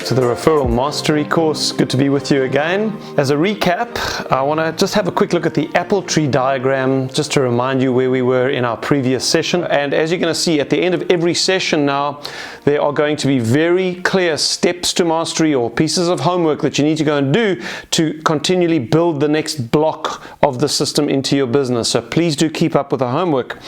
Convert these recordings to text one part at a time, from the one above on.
back to the Referral Mastery course. Good to be with you again. As a recap, I want to just have a quick look at the apple tree diagram just to remind you where we were in our previous session. And as you're going to see at the end of every session now, there are going to be very clear steps to mastery or pieces of homework that you need to go and do to continually build the next block of the system into your business. So please do keep up with the homework.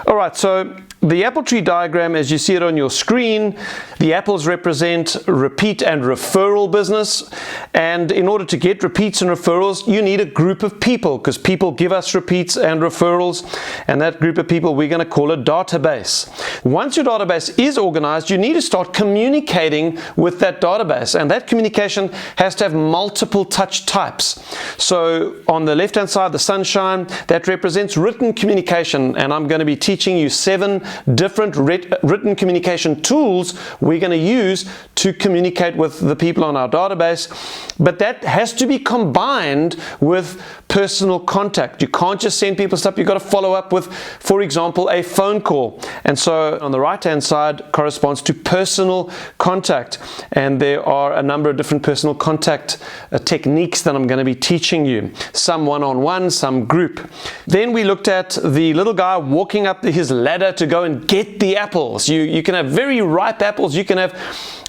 All right, so the apple tree diagram, as you see it on your screen, the apples represent repeat and referral business. And in order to get repeats and referrals, you need a group of people, because people give us repeats and referrals. And that group of people we're going to call a database. Once your database is organized, you need to start communicating with that database. And that communication has to have multiple touch types. So on the left-hand side, the sunshine, that represents written communication. And I'm going to be teaching you 7 different written communication tools we're going to use to communicate with the people on our database. But that has to be combined with personal contact. You can't just send people stuff. You've got to follow up with, for example, a phone call. And so on the right-hand side corresponds to personal contact. And there are a number of different personal contact techniques that I'm going to be teaching you. Some one-on-one, some group. Then we looked at the little guy walking up his ladder to go and get the apples. You can have very ripe apples. You can have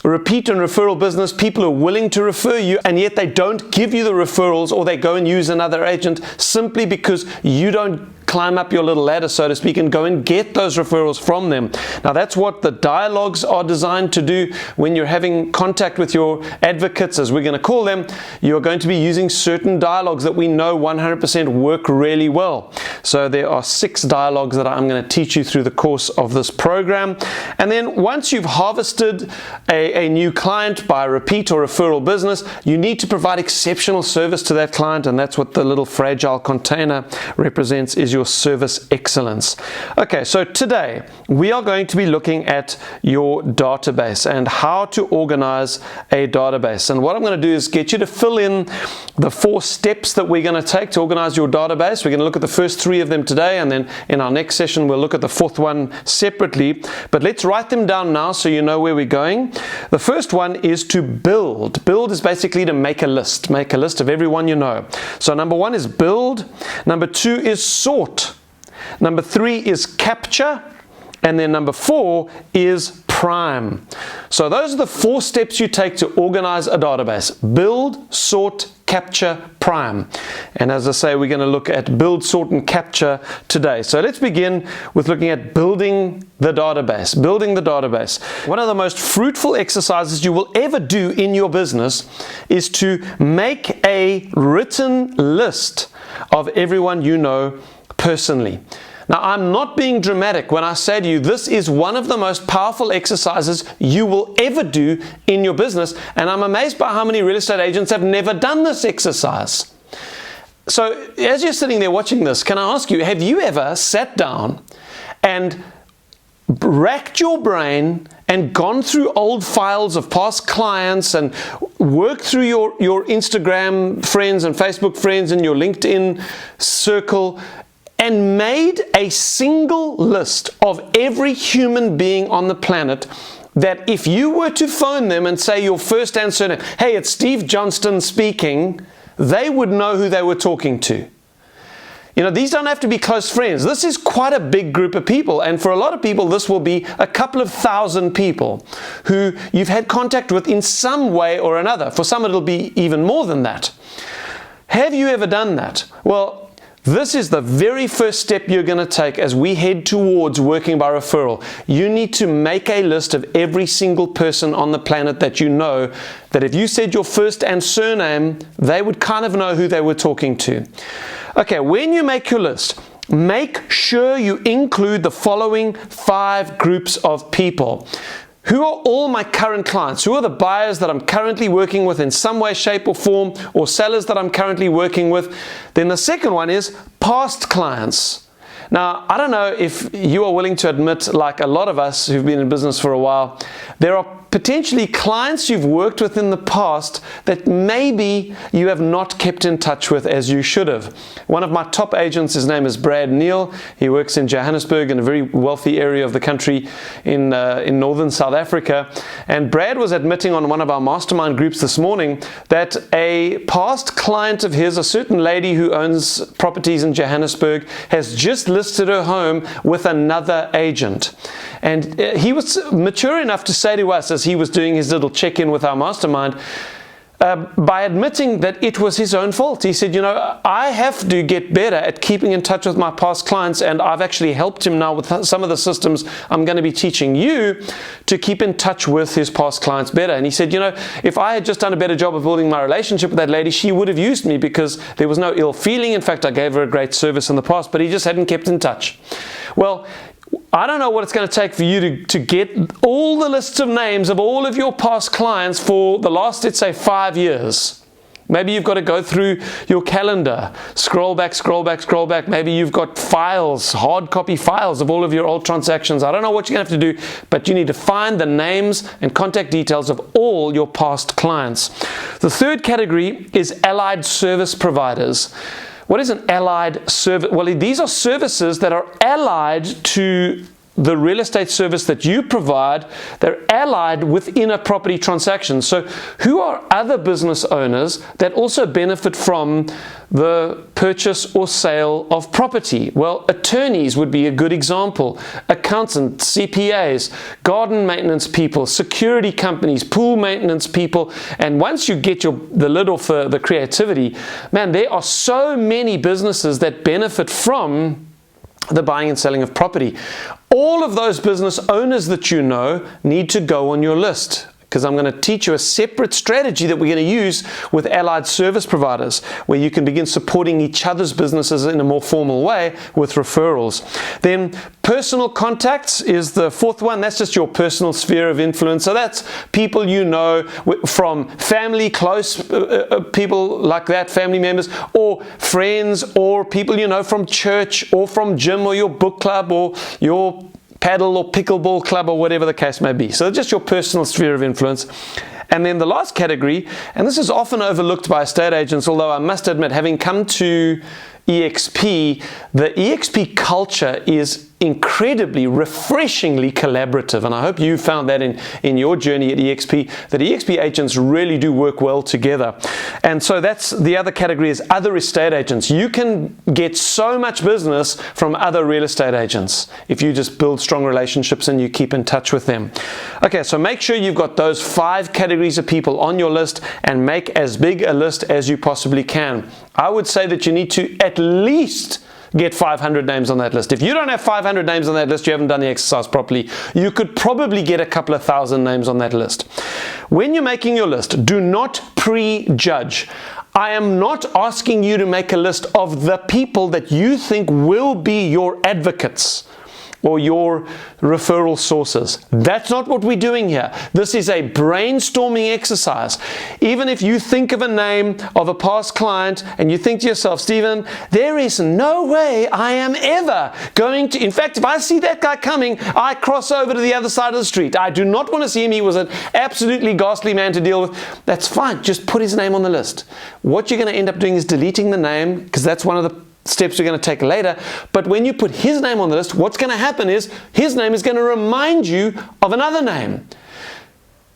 repeat and referral business, people who are willing to refer you, and yet they don't give you the referrals, or they go and use another agent simply because you don't climb up your little ladder, so to speak, and go and get those referrals from them. Now that's what the dialogues are designed to do. When you're having contact with your advocates, as we're going to call them, you're going to be using certain dialogues that we know 100% work really well. So there are 6 dialogues that I'm going to teach you through the course of this program. And then once you've harvested a new client by repeat or referral business, you need to provide exceptional service to that client, and that's what the little fragile container represents, is your service excellence. Okay, so today we are going to be looking at your database and how to organize a database. And what I'm going to do is get you to fill in the 4 steps that we're going to take to organize your database. We're going to look at the first 3 of them today, and then in our next session we'll look at the 4th one separately. But let's write them down now so you know where we're going. The first one is to build. Build is basically to make a list. Make a list of everyone you know. So number 1 is build. Number 2 is sort. Number 3 is capture. And then number 4 is prime. So those are the 4 steps you take to organize a database. Build, sort, capture, prime. And as I say, we're going to look at build, sort, and capture today. So let's begin with looking at building the database. Building the database. One of the most fruitful exercises you will ever do in your business is to make a written list of everyone you know personally. Now, I'm not being dramatic when I say to you, this is one of the most powerful exercises you will ever do in your business. And I'm amazed by how many real estate agents have never done this exercise. So as you're sitting there watching this, can I ask you, have you ever sat down and racked your brain and gone through old files of past clients and worked through your Instagram friends and Facebook friends and your LinkedIn circle and made a single list of every human being on the planet that if you were to phone them and say your first and surname, hey, it's Steve Johnstone speaking, they would know who they were talking to? You know, these don't have to be close friends. This is quite a big group of people. And for a lot of people, this will be a couple of thousand people who you've had contact with in some way or another. For some, it'll be even more than that. Have you ever done that? Well, this is the very first step you're going to take as we head towards working by referral. You need to make a list of every single person on the planet that you know, that if you said your first and surname, they would kind of know who they were talking to. Okay, when you make your list, make sure you include the following 5 groups of people. Who are all my current clients? Who are the buyers that I'm currently working with in some way, shape, or form, or sellers that I'm currently working with? Then the second one is past clients. Now, I don't know if you are willing to admit, like a lot of us who've been in business for a while, there are potentially clients you've worked with in the past that maybe you have not kept in touch with as you should have. One of my top agents, his name is Brad Neal. He works in Johannesburg, in a very wealthy area of the country in northern South Africa. And Brad was admitting on one of our mastermind groups this morning that a past client of his, a certain lady who owns properties in Johannesburg, has just listed her home with another agent. And he was mature enough to say to us, as he was doing his little check-in with our mastermind, by admitting that it was his own fault. He said, I have to get better at keeping in touch with my past clients, and I've actually helped him now with some of the systems I'm going to be teaching you to keep in touch with his past clients better. And he said, if I had just done a better job of building my relationship with that lady, she would have used me because there was no ill feeling. In fact, I gave her a great service in the past, but he just hadn't kept in touch. Well, I don't know what it's going to take for you to get all the lists of names of all of your past clients for the last, let's say, 5 years. Maybe you've got to go through your calendar, scroll back. Maybe you've got files, hard copy files of all of your old transactions. I don't know what you're going to have to do, but you need to find the names and contact details of all your past clients. The third category is allied service providers. What is an allied service? Well, these are services that are allied to the real estate service that you provide. They're allied within a property transaction. So who are other business owners that also benefit from the purchase or sale of property? Well, attorneys would be a good example. Accountants, CPAs, garden maintenance people, security companies, pool maintenance people. And once you get the lid off the creativity, man, there are so many businesses that benefit from the buying and selling of property. All of those business owners that you know need to go on your list, because I'm going to teach you a separate strategy that we're going to use with allied service providers, where you can begin supporting each other's businesses in a more formal way with referrals. Then personal contacts is the fourth one. That's just your personal sphere of influence. So that's people you know from family, close people like that, family members, or friends, or people you know from church or from gym or your book club or your paddle or pickleball club or whatever the case may be. So just your personal sphere of influence. And then the last category, and this is often overlooked by estate agents, although I must admit, having come to EXP, the EXP culture is incredibly, refreshingly collaborative. And I hope you found that in your journey at EXP, that EXP agents really do work well together. And so that's the other category, is other estate agents. You can get so much business from other real estate agents if you just build strong relationships and you keep in touch with them. Okay, so make sure you've got those 5 categories of people on your list and make as big a list as you possibly can. I would say that you need to at least get 500 names on that list. If you don't have 500 names on that list, you haven't done the exercise properly. You could probably get a couple of thousand names on that list. When you're making your list, do not prejudge. I am not asking you to make a list of the people that you think will be your advocates or your referral sources. That's not what we're doing here. This is a brainstorming exercise. Even if you think of a name of a past client and you think to yourself, Stephen, there is no way I am ever going to, in fact, if I see that guy coming, I cross over to the other side of the street. I do not want to see him. He was an absolutely ghastly man to deal with. That's fine. Just put his name on the list. What you're going to end up doing is deleting the name, because that's one of the steps we're going to take later. But when you put his name on the list, what's going to happen is his name is going to remind you of another name.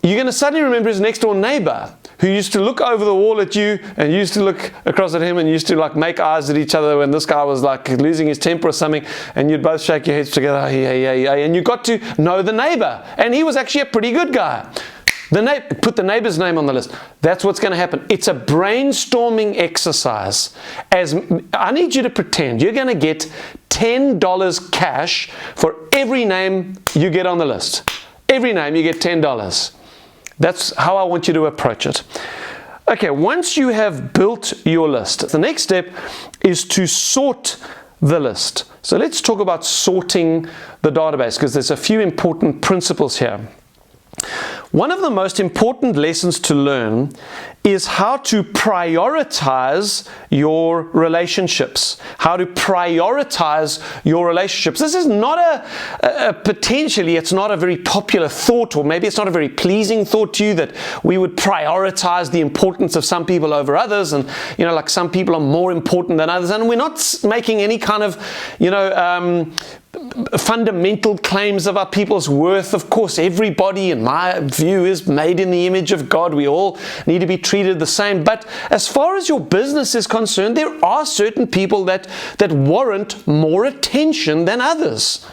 You're going to suddenly remember his next door neighbor who used to look over the wall at you and used to look across at him and used to like make eyes at each other when this guy was like losing his temper or something, and you'd both shake your heads together, and you got to know the neighbor, and he was actually a pretty good guy. Put the neighbor's name on the list. That's what's going to happen. It's a brainstorming exercise. As I need you to pretend you're going to get $10 cash for every name you get on the list. Every name you get $10. That's how I want you to approach it. Okay, once you have built your list, the next step is to sort the list. So let's talk about sorting the database, because there's a few important principles here. One of the most important lessons to learn is how to prioritize your relationships. How to prioritize your relationships. This is not potentially, it's not a very popular thought, or maybe it's not a very pleasing thought to you, that we would prioritize the importance of some people over others, and, like some people are more important than others. And we're not making any kind of, fundamental claims about people's worth. Of course, everybody, in my view, is made in the image of God. We all need to be treated the same. But as far as your business is concerned, there are certain people that warrant more attention than others.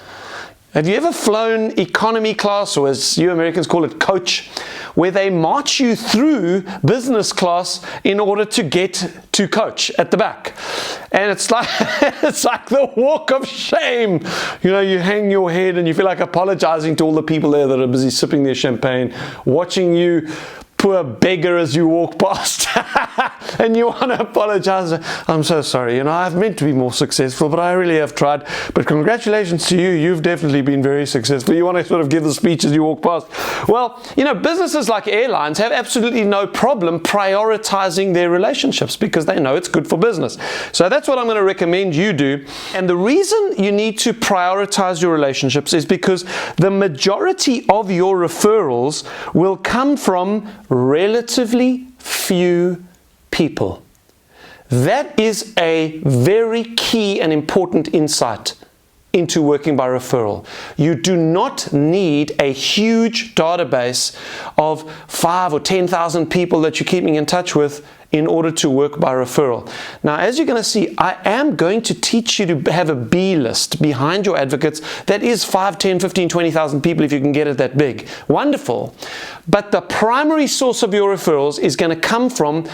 Have you ever flown economy class, or as you Americans call it, coach, where they march you through business class in order to get to coach at the back? And it's like it's like the walk of shame. You hang your head and you feel like apologizing to all the people there that are busy sipping their champagne, watching you, poor beggar, as you walk past. And you want to apologize. I'm so sorry. I've meant to be more successful, but I really have tried. But congratulations to you. You've definitely been very successful. You want to sort of give the speech as you walk past. Well, businesses like airlines have absolutely no problem prioritizing their relationships, because they know it's good for business. So that's what I'm going to recommend you do. And the reason you need to prioritize your relationships is because the majority of your referrals will come from relatively few people. That is a very key and important insight into working by referral. You do not need a huge database of 5,000 or 10,000 people that you're keeping in touch with in order to work by referral. Now, as you're going to see, I am going to teach you to have a B list behind your advocates that is 5, 10, 15, 20,000 people if you can get it that big. Wonderful. But the primary source of your referrals is going to come from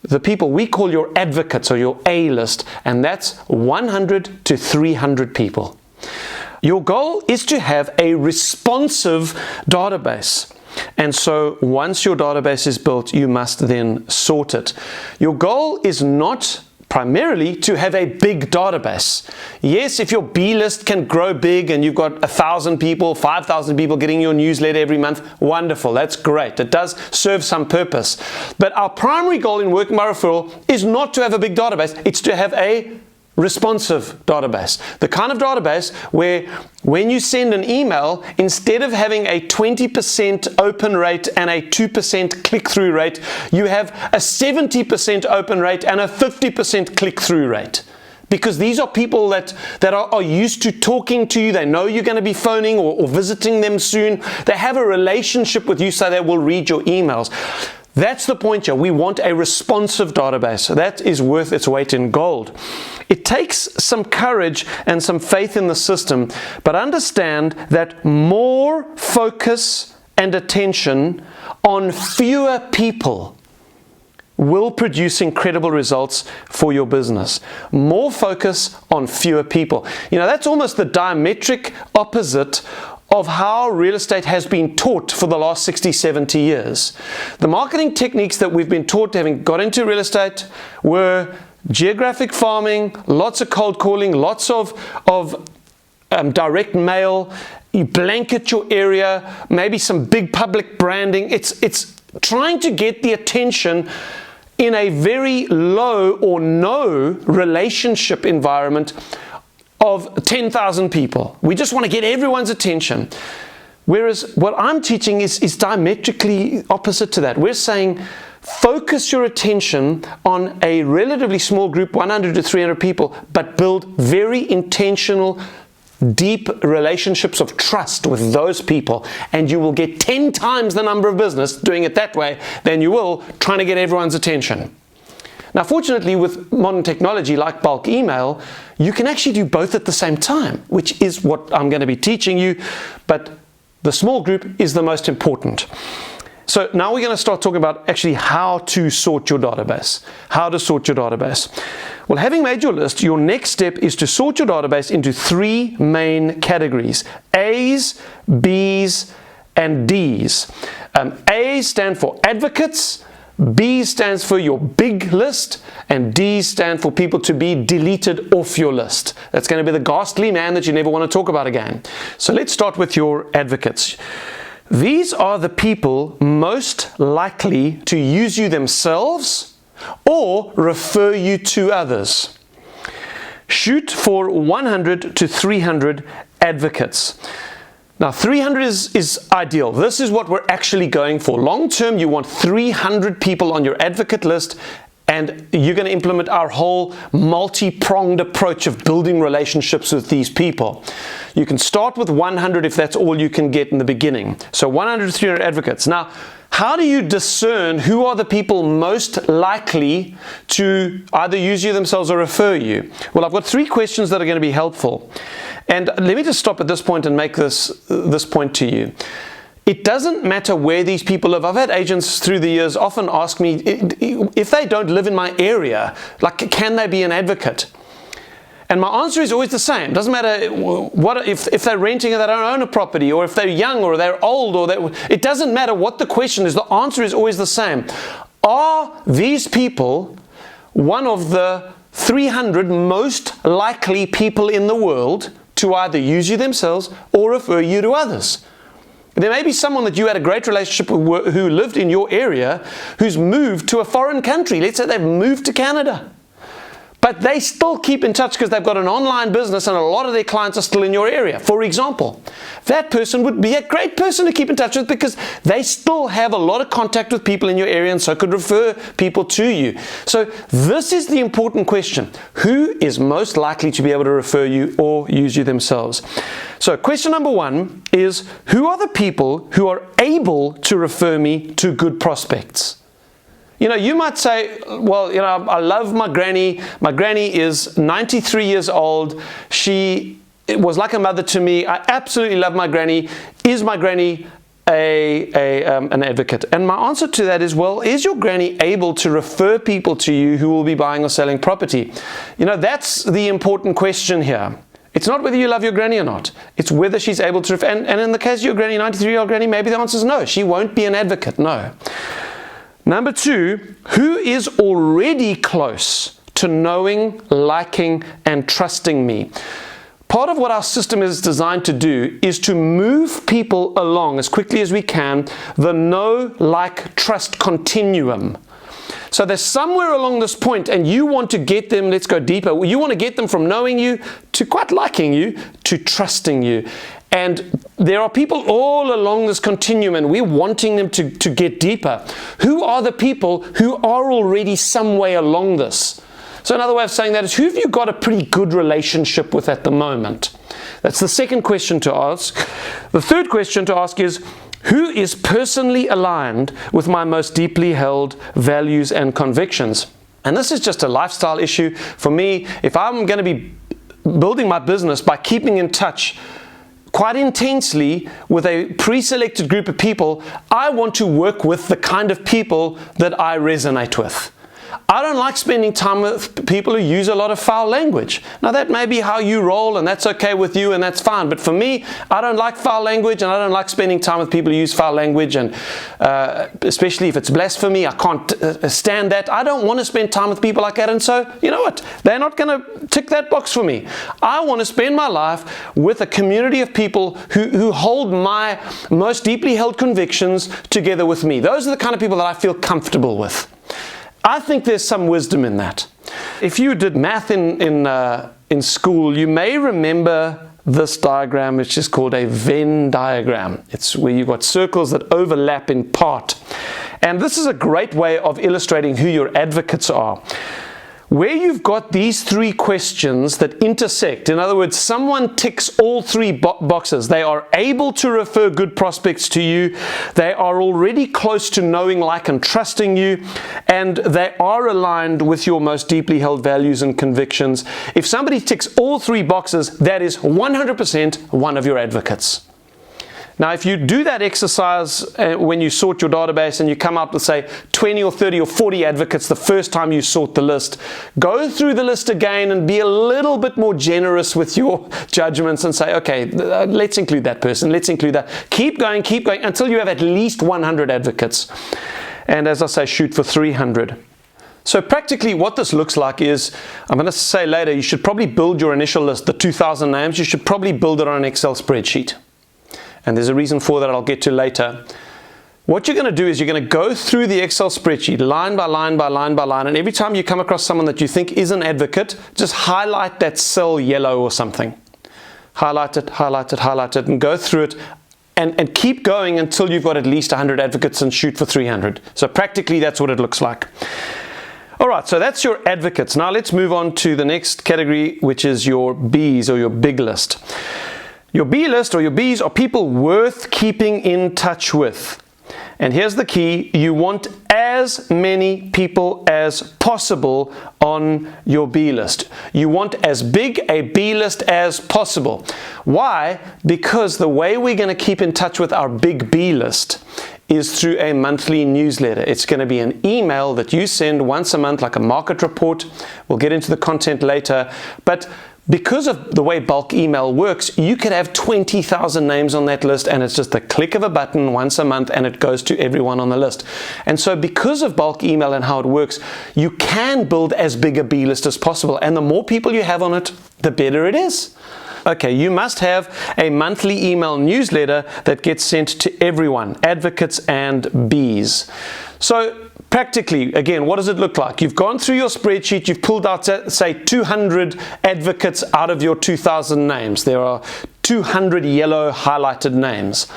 the people we call your advocates, or your A list, and that's 100 to 300 people. Your goal is to have a responsive database. And so once your database is built, you must then sort it. Your goal is not primarily to have a big database. Yes, if your B list can grow big and you've got 1,000 people, 5,000 people getting your newsletter every month, wonderful, that's great. It does serve some purpose. But our primary goal in working by referral is not to have a big database, it's to have a responsive database. The kind of database where when you send an email, instead of having a 20% open rate and a 2% click-through rate, you have a 70% open rate and a 50% click-through rate. Because these are people that are used to talking to you. They know you're going to be phoning or visiting them soon. They have a relationship with you, so they will read your emails. That's the point here. We want a responsive database. That is worth its weight in gold. It takes some courage and some faith in the system, but understand that more focus and attention on fewer people will produce incredible results for your business. More focus on fewer people. That's almost the diametric opposite of how real estate has been taught for the last 60, 70 years. The marketing techniques that we've been taught having got into real estate were geographic farming, lots of cold calling, lots of direct mail. You blanket your area, maybe some big public branding. It's trying to get the attention in a very low or no relationship environment of 10,000 people. We just want to get everyone's attention. Whereas what I'm teaching is diametrically opposite to that. We're saying focus your attention on a relatively small group, 100 to 300 people, but build very intentional, deep relationships of trust with those people, and you will get 10 times the number of business doing it that way than you will trying to get everyone's attention. Now, fortunately, with modern technology like bulk email, you can actually do both at the same time, which is what I'm going to be teaching you, but the small group is the most important. So now we're going to start talking about actually how to sort your database. How to sort your database. Well, having made your list, your next step is to sort your database into 3 main categories: A's, B's, and D's. A's stand for advocates, B stands for your big list, and D stand for people to be deleted off your list. That's going to be the ghastly man that you never want to talk about again. So let's start with your advocates. these are the people most likely to use you themselves or refer you to others. Shoot for 100 to 300 advocates. Now, 300 is ideal. This is what we're actually going for. Long term, you want 300 people on your advocate list, and you're going to implement our whole multi-pronged approach of building relationships with these people. You can start with 100 if that's all you can get in the beginning. So 100 to 300 advocates. Now, how do you discern who are the people most likely to either use you themselves or refer you? Well, I've got 3 questions that are going to be helpful. And let me just stop at this point and make this point to you. It doesn't matter where these people live. I've had agents through the years often ask me, if they don't live in my area, like, can they be an advocate? And my answer is always the same. It doesn't matter what if they're renting and they don't own a property, or if they're young or they're old, it doesn't matter what the question is. The answer is always the same. Are these people one of the 300 most likely people in the world to either use you themselves or refer you to others? There may be someone that you had a great relationship with who lived in your area, who's moved to a foreign country. Let's say they've moved to Canada. But they still keep in touch because they've got an online business and a lot of their clients are still in your area. For example, that person would be a great person to keep in touch with because they still have a lot of contact with people in your area and so could refer people to you. So this is the important question. Who is most likely to be able to refer you or use you themselves? So question number 1 is, who are the people who are able to refer me to good prospects? You know, you might say, well, you know, I love my granny. My granny is 93 years old. She was like a mother to me. I absolutely love my granny. Is my granny an advocate? And my answer to that is, well, is your granny able to refer people to you who will be buying or selling property? You know, that's the important question here. It's not whether you love your granny or not. It's whether she's able to refer. And in the case of your granny, 93-year-old granny, maybe the answer is no. She won't be an advocate, no. Number 2, who is already close to knowing, liking, and trusting me? Part of what our system is designed to do is to move people along as quickly as we can, the know, like, trust continuum. So there's somewhere along this point, and you want to get them, let's go deeper, you want to get them from knowing you to quite liking you to trusting you. And there are people all along this continuum, and we're wanting them to get deeper. Who are the people who are already some way along this? So another way of saying that is, who have you got a pretty good relationship with at the moment? That's the second question to ask. The third question to ask is, who is personally aligned with my most deeply held values and convictions? And this is just a lifestyle issue. For me, if I'm going to be building my business by keeping in touch quite intensely with a pre-selected group of people, I want to work with the kind of people that I resonate with. I don't like spending time with people who use a lot of foul language. Now, that may be how you roll, and that's okay with you, and that's fine. But for me, I don't like foul language, and I don't like spending time with people who use foul language, and especially if it's blasphemy, I can't stand that. I don't want to spend time with people like that, and so, you know what? They're not going to tick that box for me. I want to spend my life with a community of people who hold my most deeply held convictions together with me. Those are the kind of people that I feel comfortable with. I think there's some wisdom in that. If you did math in school, you may remember this diagram, which is called a Venn diagram. It's where you've got circles that overlap in part. And this is a great way of illustrating who your advocates are. Where you've got these 3 questions that intersect, in other words, someone ticks all 3 boxes. They are able to refer good prospects to you. They are already close to knowing, like, and trusting you. And they are aligned with your most deeply held values and convictions. If somebody ticks all 3 boxes, that is 100% one of your advocates. Now, if you do that exercise when you sort your database and you come up with, say, 20 or 30 or 40 advocates the first time you sort the list, go through the list again and be a little bit more generous with your judgments and say, okay, let's include that person, let's include that. Keep going until you have at least 100 advocates. And as I say, shoot for 300. So practically what this looks like is, I'm going to say later, you should probably build your initial list, the 2,000 names, you should probably build it on an Excel spreadsheet. and there's a reason for that I'll get to later. What you're going to do is you're going to go through the Excel spreadsheet line by line by line by line, and every time you come across someone that you think is an advocate, just highlight that cell yellow or something. Highlight it, highlight it, highlight it, and go through it, and keep going until you've got at least 100 advocates and shoot for 300. So practically that's what it looks like. All right, so that's your advocates. Now let's move on to the next category, which is your Bs, or your big list. Your B list or your Bs are people worth keeping in touch with. And here's the key: you want as many people as possible on your B list. You want as big a B list as possible. Why? Because the way we're going to keep in touch with our big B list is through a monthly newsletter. It's going to be an email that you send once a month, like a market report. We'll get into the content later, but because of the way bulk email works, you could have 20,000 names on that list, and it's just a click of a button once a month and it goes to everyone on the list. And so because of bulk email and how it works, you can build as big a B list as possible, and the more people you have on it, the better it is. Okay, you must have a monthly email newsletter that gets sent to everyone, advocates and Bs. So practically, again, what does it look like? You've gone through your spreadsheet, you've pulled out, say, 200 advocates out of your 2,000 names. There are 200 yellow highlighted names.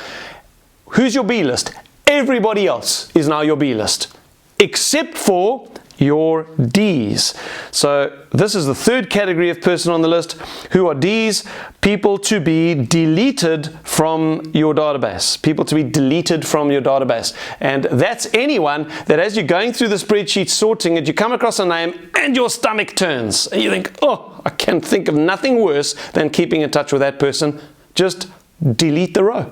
Who's your B list? Everybody else is now your B list, except for your Ds. So this is the third category of person on the list. Who are Ds? People to be deleted from your database. People to be deleted from your database. And that's anyone that, as you're going through the spreadsheet sorting it, you come across a name and your stomach turns. And you think, oh, I can think of nothing worse than keeping in touch with that person. Just delete the row.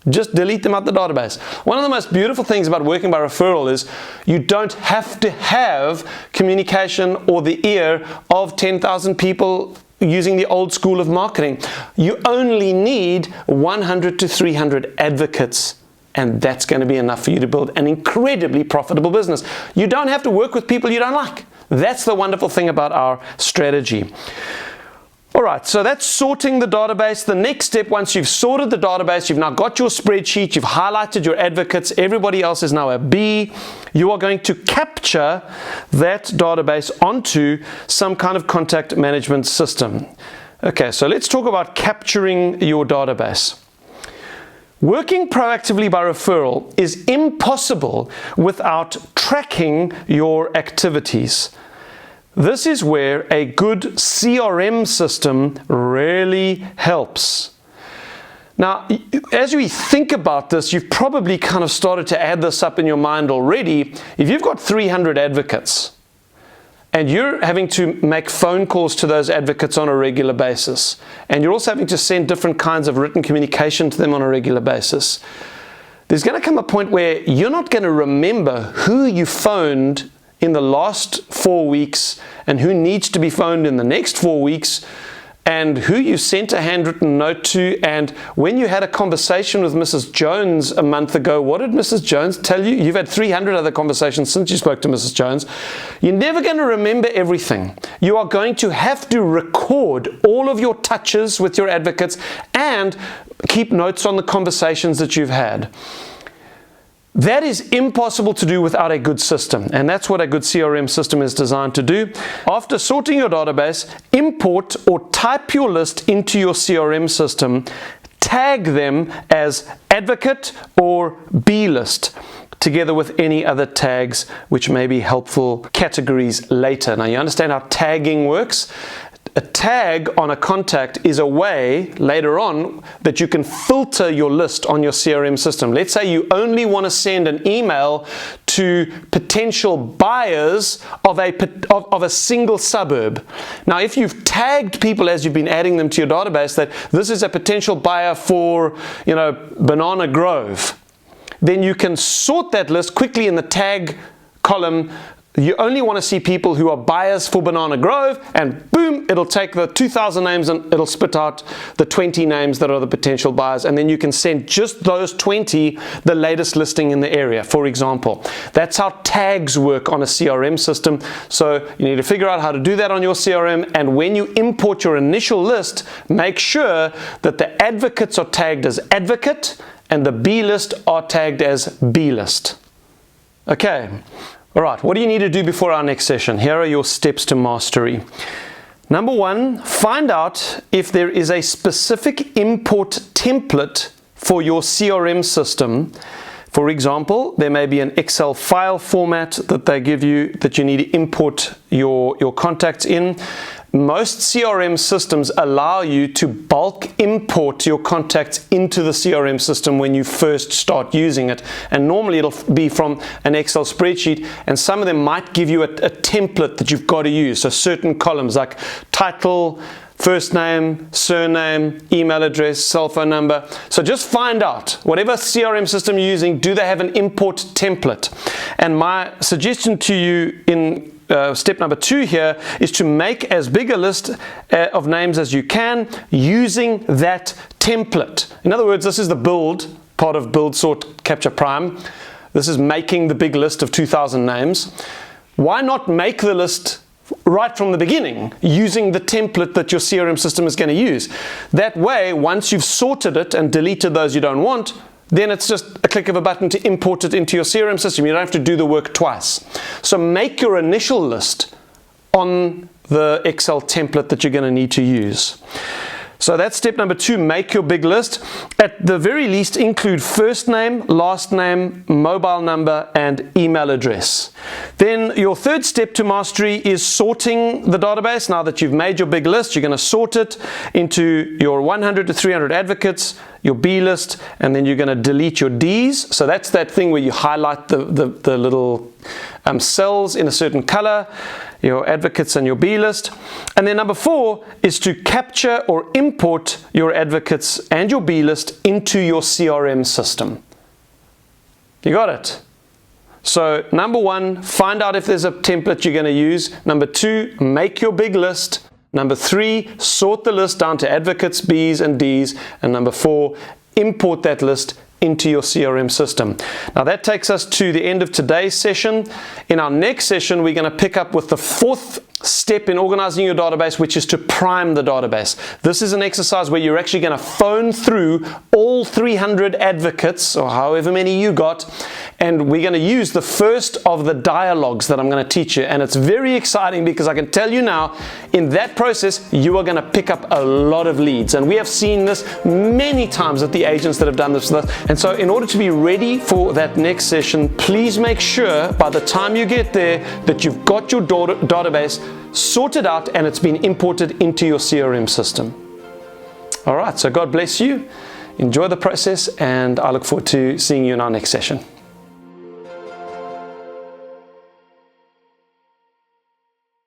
Just delete them out the database. One of the most beautiful things about working by referral is you don't have to have communication or the ear of 10,000 people using the old school of marketing. You only need 100 to 300 advocates, and that's going to be enough for you to build an incredibly profitable business. You don't have to work with people you don't like. That's the wonderful thing about our strategy. All right, so that's sorting the database. The next step, once you've sorted the database, you've now got your spreadsheet, you've highlighted your advocates, everybody else is now a B, you are going to capture that database onto some kind of contact management system. Okay, so let's talk about capturing your database. Working proactively by referral is impossible without tracking your activities. This is where a good CRM system really helps. Now, as we think about this, you've probably kind of started to add this up in your mind already. If you've got 300 advocates and you're having to make phone calls to those advocates on a regular basis, and you're also having to send different kinds of written communication to them on a regular basis, there's going to come a point where you're not going to remember who you phoned in the last 4 weeks and who needs to be phoned in the next 4 weeks, and who you sent a handwritten note to, and when you had a conversation with Mrs. Jones a month ago, what did Mrs. Jones tell you? You've had 300 other conversations since you spoke to Mrs. Jones. You're never going to remember everything. You are going to have to record all of your touches with your advocates and keep notes on the conversations that you've had. That is impossible to do without a good system, and that's what a good CRM system is designed to do. After sorting your database, import or type your list into your CRM system, tag them as advocate or B list, together with any other tags which may be helpful categories later. Now, you understand how tagging works? A tag on a contact is a way later on that you can filter your list on your CRM system. Let's say you only want to send an email to potential buyers of a single suburb. Now, if you've tagged people as you've been adding them to your database that this is a potential buyer for, Banana Grove, then you can sort that list quickly in the tag column, you only want to see people who are buyers for Banana Grove, and boom, it'll take the 2,000 names and it'll spit out the 20 names that are the potential buyers, and then you can send just those 20 the latest listing in the area, for example. That's how tags work on a CRM system. So you need to figure out how to do that on your CRM, and when you import your initial list, make sure that the advocates are tagged as advocate and the B list are tagged as B list. Okay. All right, what do you need to do before our next session? Here are your steps to mastery. Number one, find out if there is a specific import template for your CRM system. For example, there may be an Excel file format that they give you that you need to import your contacts in. Most CRM systems allow you to bulk import your contacts into the CRM system when you first start using it. And normally it'll be from an Excel spreadsheet, and some of them might give you a template that you've got to use. So certain columns like title, first name, surname, email address, cell phone number. So just find out, whatever CRM system you're using, do they have an import template? And my suggestion to you in step number 2 here is to make as big a list of names as you can using that template. In other words, this is the build part of build, sort, capture, prime. This is making the big list of 2,000 names. Why not make the list right from the beginning using the template that your CRM system is going to use? That way, once you've sorted it and deleted those you don't want, then it's just a click of a button to import it into your CRM system. You don't have to do the work twice. So make your initial list on the Excel template that you're going to need to use. So that's step number 2, make your big list. At the very least, include first name, last name, mobile number, and email address. Then your third step to mastery is sorting the database. Now that you've made your big list, you're going to sort it into your 100 to 300 advocates, your B list, and then you're going to delete your Ds. So that's that thing where you highlight the little cells in a certain color, your advocates and your B list. And then number 4 is to capture or import your advocates and your B list into your CRM system. You got it? So number 1, find out if there's a template you're going to use. Number 2, make your big list. Number 3, sort the list down to advocates, Bs and Ds. And number 4, import that list into your CRM system. Now that takes us to the end of today's session. In our next session, we're going to pick up with the 4th step in organizing your database, which is to prime the database. This is an exercise where you're actually going to phone through all 300 advocates, or however many you got, and we're going to use the first of the dialogues that I'm going to teach you. And it's very exciting because I can tell you now, in that process, you are going to pick up a lot of leads. And we have seen this many times with the agents that have done this with us. And so in order to be ready for that next session, please make sure by the time you get there that you've got your database sorted out and it's been imported into your CRM system. All right, so God bless you. Enjoy the process, and I look forward to seeing you in our next session.